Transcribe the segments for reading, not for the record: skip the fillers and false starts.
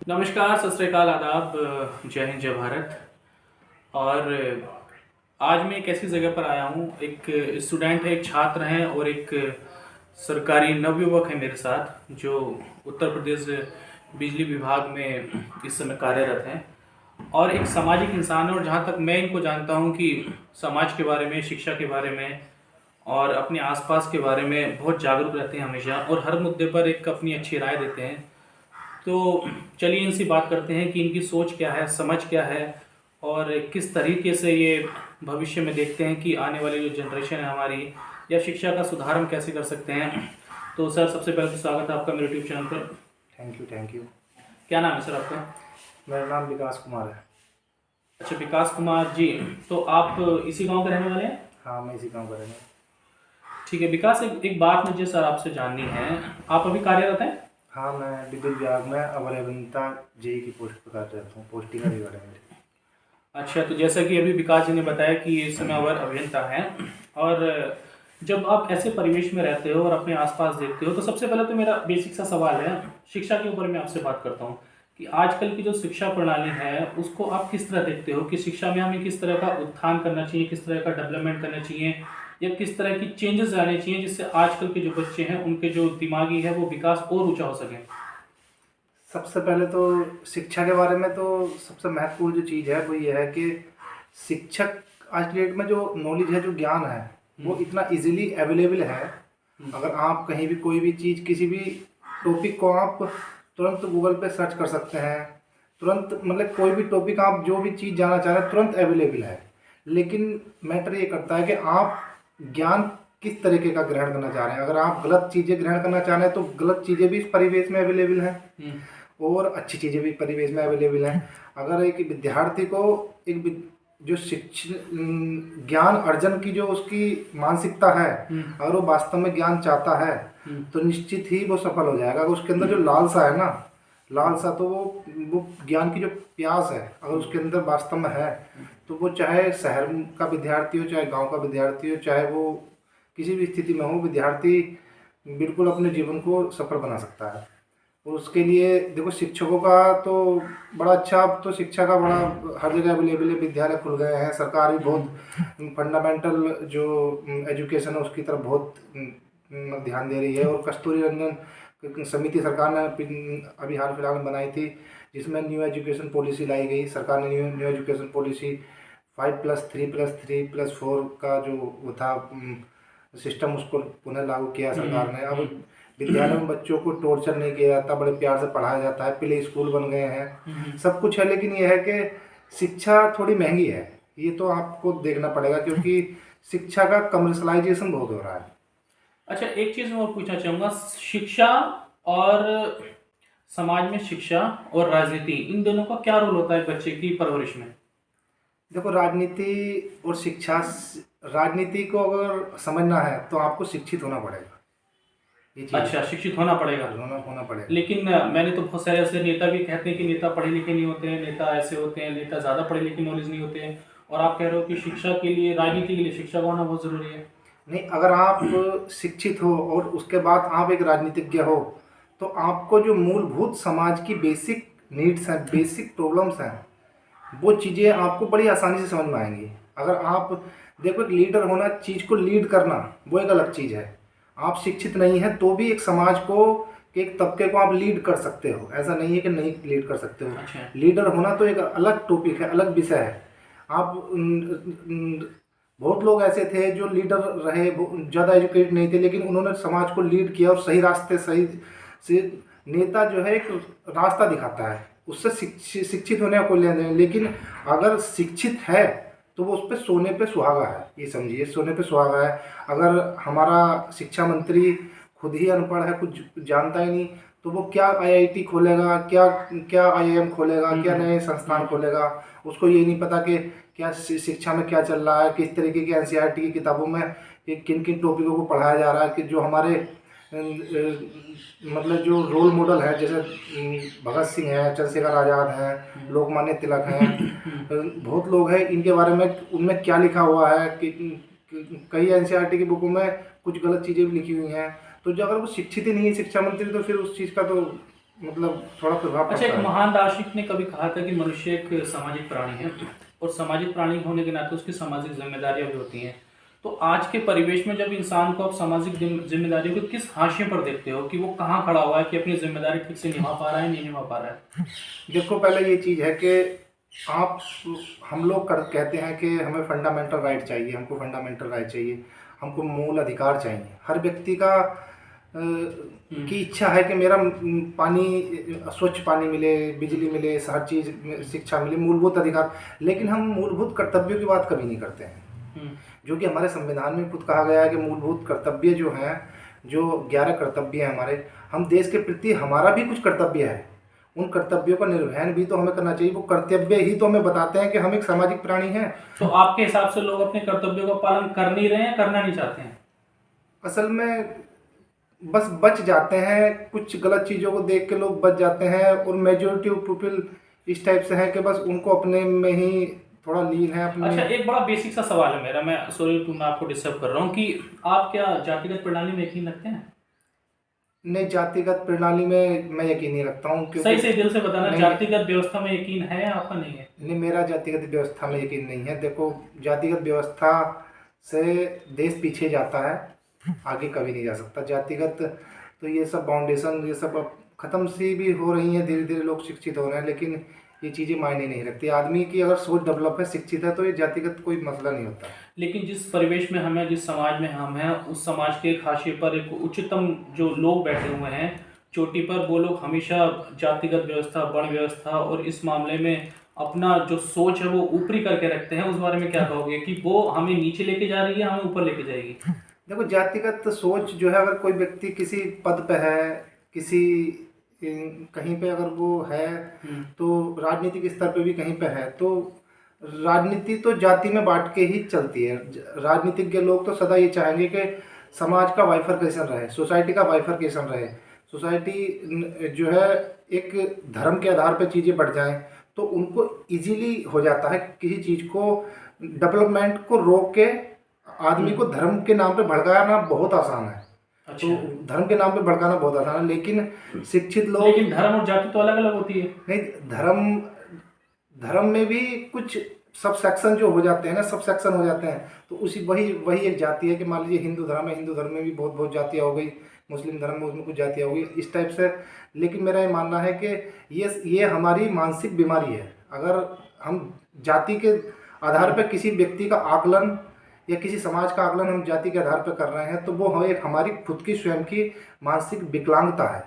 नमस्कार, सत श्री अकाल, आदाब, जय हिंद, जय भारत। और आज मैं एक ऐसी जगह पर आया हूँ। एक स्टूडेंट है, एक छात्र हैं और एक सरकारी नवयुवक है मेरे साथ, जो उत्तर प्रदेश बिजली विभाग में इस समय कार्यरत हैं और एक सामाजिक इंसान है। और जहाँ तक मैं इनको जानता हूँ कि समाज के बारे में, शिक्षा के बारे में और अपने आसपास के बारे में बहुत जागरूक रहते हैं हमेशा, और हर मुद्दे पर एक अपनी अच्छी राय देते हैं। तो चलिए इनसे बात करते हैं कि इनकी सोच क्या है, समझ क्या है और किस तरीके से ये भविष्य में देखते हैं कि आने वाली जो जनरेशन है हमारी, या शिक्षा का सुधार हम कैसे कर सकते हैं। तो सर, सबसे पहले तो स्वागत है आपका मेरे यूट्यूब चैनल पर। Thank you thank you. क्या नाम है सर आपका? मेरा नाम विकास कुमार है। अच्छा, विकास कुमार जी। तो आप इसी गांव के रहने वाले हैं? हाँ, मैं इसी काम करेंगे। ठीक है विकास, एक बात मुझे सर आपसे जाननी है। आप अभी कार्यरत हैं? हाँ, मैं विद्युत विभाग में अवर अभियंता जेई की पोस्ट पर कार्यरत हूँ। पोस्टिंग का रिवार्ड है मेरी। अच्छा, तो जैसा कि अभी विकास जी ने बताया कि इस समय अवर अभियंता हैं, और जब आप ऐसे परिवेश में रहते हो और अपने आसपास देखते हो, तो सबसे पहले तो मेरा बेसिक सा सवाल है, शिक्षा के ऊपर मैं आपसे बात करता हूँ कि आजकल की जो शिक्षा प्रणाली है उसको आप किस तरह देखते हो कि शिक्षा में हमें किस तरह का उत्थान करना चाहिए, किस तरह का डेवलपमेंट करना चाहिए, या किस तरह की चेंजेस लाने चाहिए जिससे आजकल के जो बच्चे हैं उनके जो दिमागी है वो विकास और ऊंचा हो सके। सबसे पहले तो शिक्षा के बारे में तो सबसे महत्वपूर्ण जो चीज़ है वो ये है कि शिक्षक आज की डेट में जो नॉलेज है, जो ज्ञान है, वो इतना इजीली अवेलेबल है। अगर आप कहीं भी कोई भी चीज़, किसी भी टॉपिक को आप तुरंत गूगल पे सर्च कर सकते हैं। तुरंत मतलब कोई भी टॉपिक, आप जो भी चीज़ जानना चाह रहे हैं, तुरंत अवेलेबल है। लेकिन मैटर ये करता है कि आप ज्ञान किस तरीके का ग्रहण करना चाह रहे हैं। अगर आप गलत चीज़ें ग्रहण करना चाह रहे हैं तो गलत चीज़ें भी इस परिवेश में अवेलेबल हैं और अच्छी चीज़ें भी परिवेश में अवेलेबल हैं। अगर एक विद्यार्थी को जो ज्ञान अर्जन की जो उसकी मानसिकता है, अगर वो वास्तव में ज्ञान चाहता है तो निश्चित ही वो सफल हो जाएगा। अगर उसके अंदर जो लालसा है ना, लालसा, तो वो ज्ञान की जो प्यास है, अगर उसके अंदर वास्तव में है, तो वो चाहे शहर का विद्यार्थी हो, चाहे गांव का विद्यार्थी हो, चाहे वो किसी भी स्थिति में हो, विद्यार्थी बिल्कुल अपने जीवन को सफल बना सकता है। और उसके लिए देखो, शिक्षकों का तो बड़ा अच्छा, अब तो शिक्षा का बड़ा हर जगह अवेलेबल है। विद्यालय खुल गए हैं, सरकार भी बहुत फंडामेंटल जो एजुकेशन है उसकी तरफ बहुत ध्यान दे रही है। और कस्तूरी रंगन समिति सरकार ने अभी हाल फिलहाल में बनाई थी, जिसमें न्यू एजुकेशन पॉलिसी लाई गई। सरकार ने न्यू एजुकेशन पॉलिसी 5+3+3+4 का जो वो था सिस्टम, उसको पुनः लागू किया सरकार ने। अब विद्यालयों में बच्चों को टॉर्चर नहीं किया जाता, बड़े प्यार से पढ़ाया जाता है, प्ले स्कूल बन गए हैं, सब कुछ है। लेकिन यह है कि शिक्षा थोड़ी महंगी है, ये तो आपको देखना पड़ेगा, क्योंकि शिक्षा का कमर्शलाइजेशन बहुत हो रहा है। अच्छा, एक चीज़ मैं और पूछना चाहूँगा, शिक्षा और समाज में शिक्षा और राजनीति, इन दोनों का क्या रोल होता है बच्चे की परवरिश में? देखो, राजनीति और शिक्षा, राजनीति को अगर समझना है तो आपको शिक्षित होना पड़ेगा। ये चीज़ अच्छा, शिक्षित होना पड़ेगा। होना पड़ेगा। लेकिन मैंने तो बहुत सारे ऐसे नेता भी कहते हैं कि नेता पढ़े लिखे नहीं होते हैं, नेता ऐसे होते हैं, नेता ज़्यादा पढ़े लिखे नॉलेज नहीं होते हैं, और आप कह रहे हो कि शिक्षा के लिए, राजनीति के लिए शिक्षा का होना बहुत ज़रूरी है। नहीं, अगर आप शिक्षित हो और उसके बाद आप एक राजनीतिज्ञ हो, तो आपको जो मूलभूत समाज की बेसिक नीड्स हैं, बेसिक प्रॉब्लम्स हैं, वो चीज़ें आपको बड़ी आसानी से समझ में आएंगी। अगर आप देखो, एक लीडर होना, चीज़ को लीड करना, वो एक अलग चीज़ है। आप शिक्षित नहीं हैं तो भी एक समाज को, एक तबके को आप लीड कर सकते हो, ऐसा नहीं है कि नहीं लीड कर सकते हो। अच्छा। लीडर होना तो एक अलग टॉपिक है, अलग विषय है। आप बहुत लोग ऐसे थे जो लीडर रहे, ज़्यादा एजुकेटेड नहीं थे, लेकिन उन्होंने समाज को लीड किया और सही रास्ते, सही से, नेता जो है एक रास्ता दिखाता है, उससे शिक्षित होने का कोई लेना नहीं। लेकिन अगर शिक्षित है तो वो उस पर सोने पे सुहागा है, ये समझिए, सोने पे सुहागा है। अगर हमारा शिक्षा मंत्री खुद ही अनपढ़ है, कुछ जानता ही नहीं, तो वो क्या आईआईटी खोलेगा, क्या क्या आईआईएम खोलेगा, क्या नए संस्थान खोलेगा। उसको ये नहीं पता कि क्या शिक्षा में क्या चल रहा है, किस तरीके की एनसीईआरटी की किताबों में किन किन टॉपिकों को पढ़ाया जा रहा है, कि जो हमारे मतलब जो रोल मॉडल है, जैसे भगत सिंह है, चंद्रशेखर आज़ाद हैं, लोकमान्य तिलक हैं, बहुत लोग हैं, इनके बारे में उनमें क्या लिखा हुआ है कि कई एनसीईआरटी की बुकों में कुछ गलत चीज़ें भी लिखी हुई हैं। तो जो अगर वो शिक्षित ही नहीं है शिक्षा मंत्री, तो फिर उस चीज़ का तो मतलब थोड़ा प्रभाव अच्छा, एक पड़ता है। महान दार्शनिक ने कभी कहा था कि मनुष्य एक सामाजिक प्राणी है और सामाजिक प्राणी होने के नाते उसकी सामाजिक जिम्मेदारियां भी होती हैं। तो आज के परिवेश में जब इंसान को आप सामाजिक जिम्मेदारियों को किस हाशिए पर देखते हो कि वो कहाँ खड़ा हुआ है कि अपनी जिम्मेदारी ठीक से निभा पा रहा है, नहीं निभा पा रहा है? देखो, पहले ये चीज़ है कि आप हम लोग कहते हैं कि हमें फंडामेंटल राइट चाहिए, हमको फंडामेंटल राइट चाहिए, हमको मूल अधिकार चाहिए। हर व्यक्ति का की इच्छा है कि मेरा पानी, स्वच्छ पानी मिले, बिजली मिले, हर चीज़ शिक्षा मिले, मूलभूत अधिकार। लेकिन हम मूलभूत कर्तव्यों की बात कभी नहीं करते हैं, जो कि हमारे संविधान में खुद कहा गया है कि मूलभूत कर्तव्य जो हैं, जो 11 कर्तव्य हैं हमारे, हम देश के प्रति हमारा भी कुछ कर्तव्य है। उन कर्तव्यों का निर्वहन भी तो हमें करना चाहिए। वो कर्तव्य ही तो हमें बताते हैं कि हम एक सामाजिक प्राणी हैं। तो आपके हिसाब से लोग अपने कर्तव्यों का पालन कर नहीं रहे हैं, करना नहीं चाहते हैं? असल में बस बच जाते हैं, कुछ गलत चीज़ों को देख के लोग बच जाते हैं, और मेजोरिटी ऑफ पीपल इस टाइप से हैं कि बस उनको अपने में ही थोड़ा लीन है अपने। अच्छा, एक बड़ा बेसिक सा सवाल है मेरा, मैं सॉरी टू मैं आपको डिस्टर्ब कर रहा हूँ, कि आप क्या जातिगत प्रणाली में यकीन रखते हैं? नहीं, जातिगत प्रणाली में मैं यकीन नहीं रखता हूँ, सही क्योंकि से दिल से बताना, नहीं, जातिगत व्यवस्था में यकीन है आपका, नहीं है? नहीं, मेरा जातिगत व्यवस्था में यकीन नहीं है। देखो, जातिगत व्यवस्था से देश पीछे जाता है, आगे कभी नहीं जा सकता। जातिगत तो ये सब फाउंडेशन, ये सब अब ख़त्म सी भी हो रही हैं, धीरे धीरे लोग शिक्षित हो रहे हैं, लेकिन ये चीज़ें मायने नहीं रखती। आदमी की अगर सोच डेवलप है, शिक्षित है, तो ये जातिगत कोई मसला नहीं होता। लेकिन जिस परिवेश में हम हैं, जिस समाज में हम हैं, उस समाज के एक हाशिए पर एक उच्चतम जो लोग बैठे हुए हैं चोटी पर, वो लोग हमेशा जातिगत व्यवस्था, वर्ण व्यवस्था और इस मामले में अपना जो सोच है वो ऊपरी करके रखते हैं। उस बारे में क्या कहोगे कि वो हमें नीचे लेके जा रही है, हमें ऊपर लेके जाएगी? देखो, जातिगत सोच जो है, अगर कोई व्यक्ति किसी पद पे है, किसी कहीं पे अगर वो है, तो राजनीतिक स्तर पे भी कहीं पे है, तो राजनीति तो जाति में बांट के ही चलती है। राजनीतिज्ञ लोग तो सदा ये चाहेंगे कि समाज का बाइफरकेशन रहे, सोसाइटी का बाइफरकेशन रहे, सोसाइटी जो है एक धर्म के आधार पर चीज़ें बढ़ जाएं, तो उनको इजीली हो जाता है किसी चीज़ को, डेवलपमेंट को रोक के आदमी को धर्म के नाम पे भड़काना बहुत आसान है। अच्छा। तो धर्म के नाम पे भड़काना बहुत आसान है, लेकिन शिक्षित लोग। लेकिन धर्म और जाति तो अलग अलग होती है। नहीं, धर्म धर्म में भी कुछ सब सेक्शन जो हो जाते हैं ना, सब सेक्शन हो जाते हैं, तो उसी वही वही एक जाति है। कि मान लीजिए हिंदू धर्म है, हिंदू धर्म में भी बहुत बहुत जातियाँ हो गई, मुस्लिम धर्म में उसमें कुछ जातियाँ हो गई, इस टाइप से। लेकिन मेरा ये मानना है कि ये हमारी मानसिक बीमारी है। अगर हम जाति के आधार पर किसी व्यक्ति का आकलन या किसी समाज का आकलन हम जाति के आधार पर कर रहे हैं, तो वो एक हमारी खुद की स्वयं की मानसिक विकलांगता है।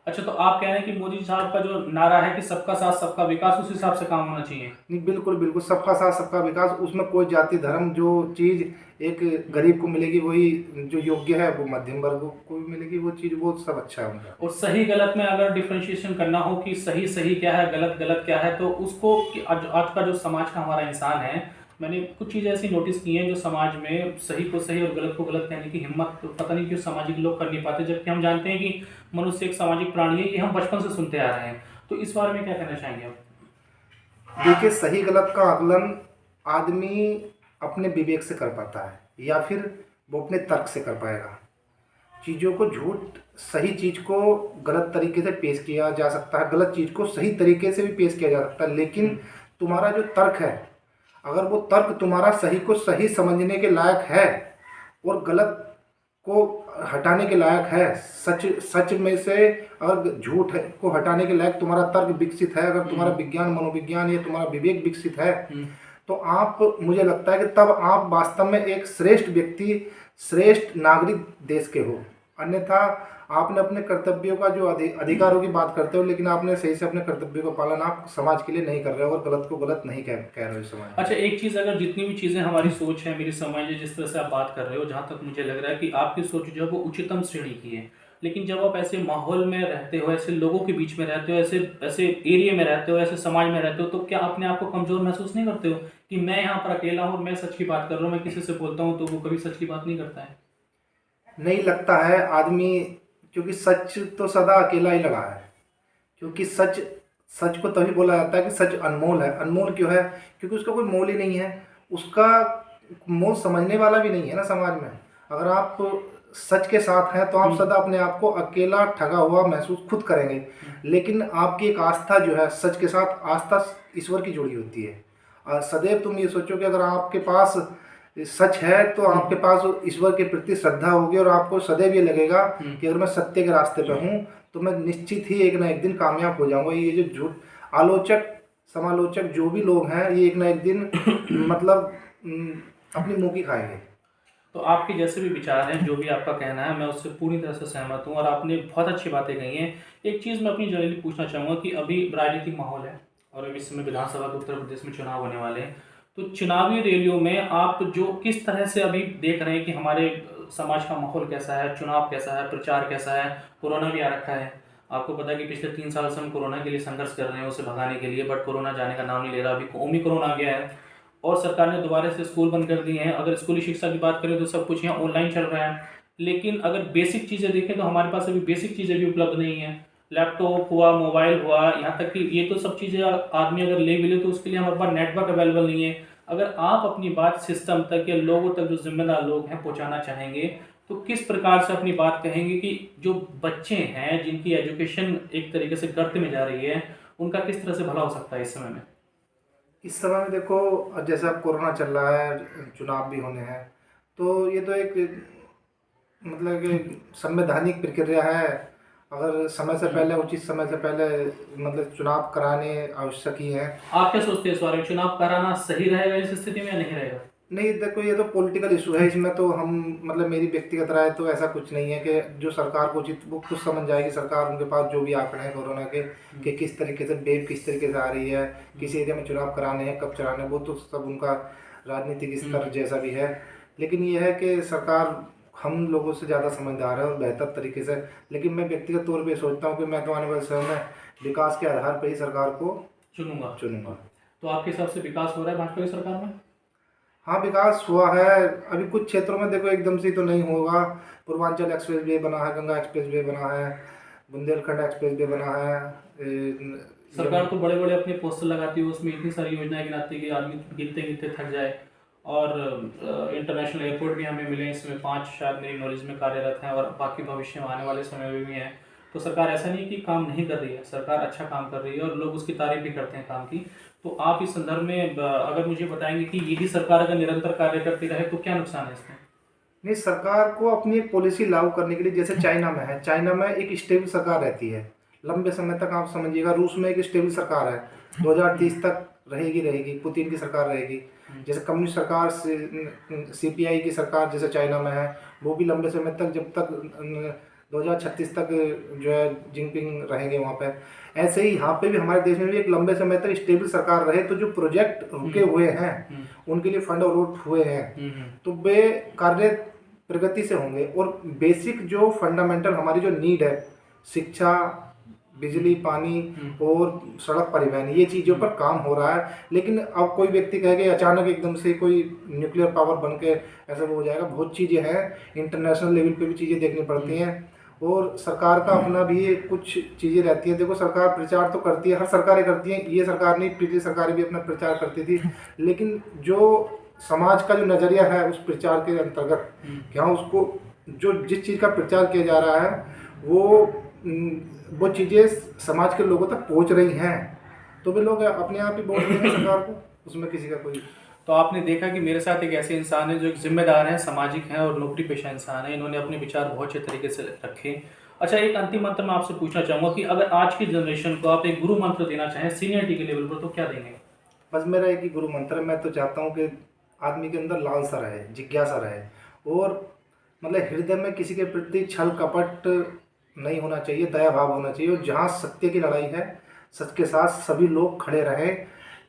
अच्छा, तो आप कह रहे हैं कि मोदी साहब का जो नारा है कि सबका साथ सबका विकास, उस हिसाब से काम होना चाहिए? नहीं, बिल्कुल बिल्कुल, सबका साथ सबका विकास। उसमें कोई जाति धर्म, जो चीज़ एक गरीब को मिलेगी वही, जो योग्य है वो मध्यम वर्ग को भी मिलेगी वो चीज़, वो सब अच्छा है उनका। और सही गलत में अगर डिफ्रेंशिएशन करना हो कि सही सही क्या है, गलत गलत क्या है, तो उसको आज का जो समाज का हमारा इंसान है, मैंने कुछ चीज़ें ऐसी नोटिस की हैं जो समाज में सही को सही और गलत को गलत कहने की हिम्मत पता नहीं क्यों सामाजिक लोग कर नहीं पाते, जबकि हम जानते हैं कि मनुष्य एक सामाजिक प्राणी है। ये हम बचपन से सुनते आ रहे हैं। तो इस बारे में क्या कहना चाहेंगे आप? देखिए, सही गलत का आकलन आदमी अपने विवेक से कर पाता है, या फिर वो अपने तर्क से कर पाएगा। चीज़ों को झूठ, सही चीज़ को गलत तरीके से पेश किया जा सकता है, गलत चीज़ को सही तरीके से भी पेश किया जा सकता है, लेकिन तुम्हारा जो तर्क है, अगर वो तर्क तुम्हारा सही को सही समझने के लायक है और गलत को हटाने के लायक है, सच में से अगर झूठ है को हटाने के लायक तुम्हारा तर्क विकसित है, अगर तुम्हारा विज्ञान, मनोविज्ञान या तुम्हारा विवेक विकसित है, तो आप, मुझे लगता है कि तब आप वास्तव में एक श्रेष्ठ व्यक्ति, श्रेष्ठ नागरिक देश के हो। अन्यथा आपने अपने कर्तव्यों का जो अधिकारों की बात करते हो, लेकिन आपने सही से अपने कर्तव्यों का पालन आप समाज के लिए नहीं कर रहे हो, और गलत को गलत नहीं कह रहे हो समाज। अच्छा, एक चीज़, अगर जितनी भी चीज़ें हमारी सोच है, मेरी समझ है, जिस तरह से आप बात कर रहे हो, जहाँ तक मुझे लग रहा है कि आपकी सोच जो है वो उच्चतम श्रेणी की है, लेकिन जब आप ऐसे माहौल में रहते हो, ऐसे लोगों के बीच में रहते हो, ऐसे ऐसे एरिया में रहते हो, ऐसे समाज में रहते हो, तो क्या अपने आप को कमज़ोर महसूस नहीं करते हो कि मैं यहाँ पर अकेला हूँ और मैं सच की बात कर रहा हूँ, मैं किसी से बोलता हूँ तो वो कभी सच की बात नहीं करता है? नहीं लगता है आदमी, क्योंकि सच तो सदा अकेला ही लगा है। क्योंकि सच को तभी बोला जाता है कि सच अनमोल है। अनमोल क्यों है? क्योंकि उसका कोई मोल ही नहीं है, उसका मोल समझने वाला भी नहीं है ना समाज में। अगर आप सच के साथ हैं तो आप सदा अपने आप को अकेला ठगा हुआ महसूस खुद करेंगे। लेकिन आपकी एक आस्था जो है सच के साथ, आस्था ईश्वर की जुड़ी होती है। और सदैव तुम ये सोचो कि अगर आपके पास सच है तो आपके पास ईश्वर के प्रति श्रद्धा होगी और आपको सदैव ये लगेगा कि अगर मैं सत्य के रास्ते पे हूँ तो मैं निश्चित ही एक ना एक दिन कामयाब हो जाऊंगा। ये जो झूठ आलोचक समालोचक जो भी लोग हैं ये एक ना एक दिन मतलब अपनी मुंह की खाएंगे। तो आपके जैसे भी विचार हैं, जो भी आपका कहना है, मैं उससे पूरी तरह से सहमत हूँ और आपने बहुत अच्छी बातें कही हैं। एक चीज़ मैं अपनी जनरली पूछना चाहूँगा कि अभी राजनीतिक माहौल है और अभी इस समय विधानसभा के उत्तर प्रदेश में चुनाव होने वाले हैं, तो चुनावी रैलियों में आप जो किस तरह से अभी देख रहे हैं कि हमारे समाज का माहौल कैसा है, चुनाव कैसा है, प्रचार कैसा है। कोरोना भी आ रखा है, आपको पता है कि पिछले 3 साल से हम कोरोना के लिए संघर्ष कर रहे हैं उसे भगाने के लिए, बट कोरोना जाने का नाम नहीं ले रहा। अभी ओमिक्रॉन आ गया है और सरकार ने दोबारा से स्कूल बंद कर दिए हैं। अगर स्कूली शिक्षा की बात करें तो सब कुछ यहाँ ऑनलाइन चल रहा है, लेकिन अगर बेसिक चीज़ें देखें तो हमारे पास अभी बेसिक चीज़ें भी उपलब्ध नहीं हैं। लैपटॉप हुआ, मोबाइल हुआ, यहाँ तक कि ये तो सब चीज़ें आदमी अगर ले भी ले तो उसके लिए हमारे पास नेटवर्क अवेलेबल नहीं है। अगर आप अपनी बात सिस्टम तक या लोगों तक, जो जिम्मेदार लोग हैं, पहुँचाना चाहेंगे तो किस प्रकार से अपनी बात कहेंगे कि जो बच्चे हैं जिनकी एजुकेशन एक तरीके से गर्त में जा रही है, उनका किस तरह से भला हो सकता है इस समय में? इस समय में देखो जैसे अब कोरोना चल रहा है, चुनाव भी होने हैं, तो ये तो एक मतलब कि संवैधानिक प्रक्रिया है। अगर समय से पहले, उचित समय से पहले मतलब चुनाव कराने आवश्यक ही हैं। आप क्या सोचते हैं इस बारे में, चुनाव कराना सही रहेगा इस स्थिति में या नहीं रहेगा? नहीं देखो, ये तो पॉलिटिकल इशू है, इसमें तो हम मतलब मेरी व्यक्तिगत राय तो ऐसा कुछ नहीं है कि जो सरकार को उचित वो खुद समझ जाएगी। सरकार उनके पास जो भी आंकड़े हैं कोरोना के कि किस तरीके से वेव किस तरीके से आ रही है, किस एरिया में चुनाव कराने हैं, कब चलाने हैं, वो तो सब उनका राजनीतिक स्तर जैसा भी है। लेकिन ये है कि सरकार हम लोगों से ज़्यादा समझदार है और बेहतर तरीके से। लेकिन मैं व्यक्तिगत तौर पर सोचता हूँ कि मैं तो आने वाले समय में विकास के आधार पर ही सरकार को चुनूंगा। तो आपके हिसाब से विकास हो रहा है भाजपा की सरकार में? हाँ, विकास हुआ है। अभी कुछ क्षेत्रों में देखो एकदम से तो नहीं होगा। पूर्वांचल एक्सप्रेस वे बना है, गंगा एक्सप्रेस वे बना है, बुंदेलखंड एक्सप्रेस वे बना है। सरकार तो बड़े बड़े अपने पोस्टर लगाती है, उसमें इतनी सारी योजनाएं गिनाती है कि आदमी गिनते गिनते थक जाए। और इंटरनेशनल एयरपोर्ट भी हमें मिले, इसमें 5 शायद मेरी नॉलेज में कार्यरत हैं और बाकी भविष्य में आने वाले समय में भी हैं। तो सरकार ऐसा नहीं कि काम नहीं कर रही है, सरकार अच्छा काम कर रही है और लोग उसकी तारीफ भी करते हैं काम की। तो आप इस संदर्भ में अगर मुझे बताएंगे कि यही सरकार अगर निरंतर कार्य करती रहे तो क्या नुकसान है इसमें? नहीं, सरकार को अपनी एक पॉलिसी लागू करने के लिए, जैसे चाइना में है, चाइना में एक स्टेबल सरकार रहती है लंबे समय तक। आप समझिएगा रूस में एक स्टेबल सरकार है, 2030 तक रहेगी, पुतिन की सरकार रहेगी। जैसे कम्युनिस्ट सरकार CPI की सरकार जैसे चाइना में है, वो भी लंबे समय तक, जब तक 2036 तक जो है जिनपिंग रहेंगे वहाँ पे। ऐसे ही यहाँ पे भी हमारे देश में भी एक लंबे समय तक स्टेबल सरकार रहे, तो जो प्रोजेक्ट रुके हुए हैं उनके लिए फंड अलॉट हुए हैं तो वे कार्य प्रगति से होंगे। और बेसिक जो फंडामेंटल हमारी जो नीड है, शिक्षा, बिजली, पानी और सड़क परिवहन, ये चीज़ों पर काम हो रहा है। लेकिन अब कोई व्यक्ति कहे कि अचानक एकदम से कोई न्यूक्लियर पावर बन के ऐसा वो हो जाएगा, बहुत चीज़ें हैं, इंटरनेशनल लेवल पे भी चीज़ें देखनी पड़ती हैं और सरकार का अपना भी कुछ चीज़ें रहती हैं। देखो सरकार प्रचार तो करती है, हर सरकारें करती हैं, ये सरकार नहीं, पिछली सरकारें भी अपना प्रचार करती थी। लेकिन जो समाज का जो नज़रिया है उस प्रचार के अंतर्गत, क्या उसको जो जिस चीज़ का प्रचार किया जा रहा है वो चीज़ें समाज के लोगों तक पहुंच रही हैं, तो वे लोग अपने आप ही वोट देंगे सरकार को, उसमें किसी का कोई। तो आपने देखा कि मेरे साथ एक ऐसे इंसान है जो एक जिम्मेदार हैं, सामाजिक हैं और नौकरी पेशा इंसान है। इन्होंने अपने विचार बहुत अच्छे तरीके से रखे। अच्छा, एक अंतिम मंत्र मैं आपसे पूछना चाहूँगा कि अगर आज की जनरेशन को आप एक गुरु मंत्र देना चाहें सीनियरिटी के लेवल पर, तो क्या देंगे? बस मेरा एक ही गुरु मंत्र है। मैं तो चाहता हूँ कि आदमी के अंदर लालसा रहे, जिज्ञासा रहे और मतलब हृदय में किसी के प्रति छल कपट नहीं होना चाहिए, दया भाव होना चाहिए। और जहाँ सत्य की लड़ाई है, सच के साथ सभी लोग खड़े रहें।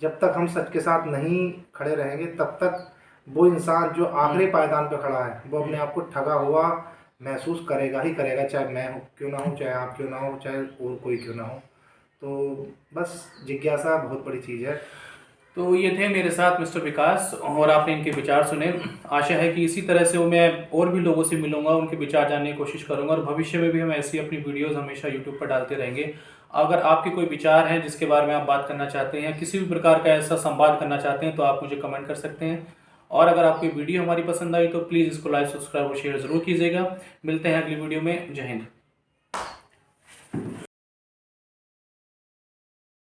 जब तक हम सच के साथ नहीं खड़े रहेंगे तब तक वो इंसान जो आखिरी पायदान पर खड़ा है वो अपने आप को ठगा हुआ महसूस करेगा ही करेगा, चाहे मैं क्यों ना हूँ, चाहे आप क्यों ना हो, चाहे और कोई क्यों ना हो। तो बस जिज्ञासा बहुत बड़ी चीज़ है। तो ये थे मेरे साथ मिस्टर विकास और आपने इनके विचार सुने। आशा है कि इसी तरह से मैं और भी लोगों से मिलूंगा, उनके विचार जानने की कोशिश करूंगा और भविष्य में भी हम ऐसी अपनी वीडियोस हमेशा यूट्यूब पर डालते रहेंगे। अगर आपके कोई विचार हैं जिसके बारे में आप बात करना चाहते हैं, किसी भी प्रकार का ऐसा संवाद करना चाहते हैं, तो आप मुझे कमेंट कर सकते हैं। और अगर आपको वीडियो हमारी पसंद आई तो प्लीज़ इसको लाइक, सब्सक्राइब और शेयर ज़रूर कीजिएगा। मिलते हैं अगली वीडियो में। जय हिंद।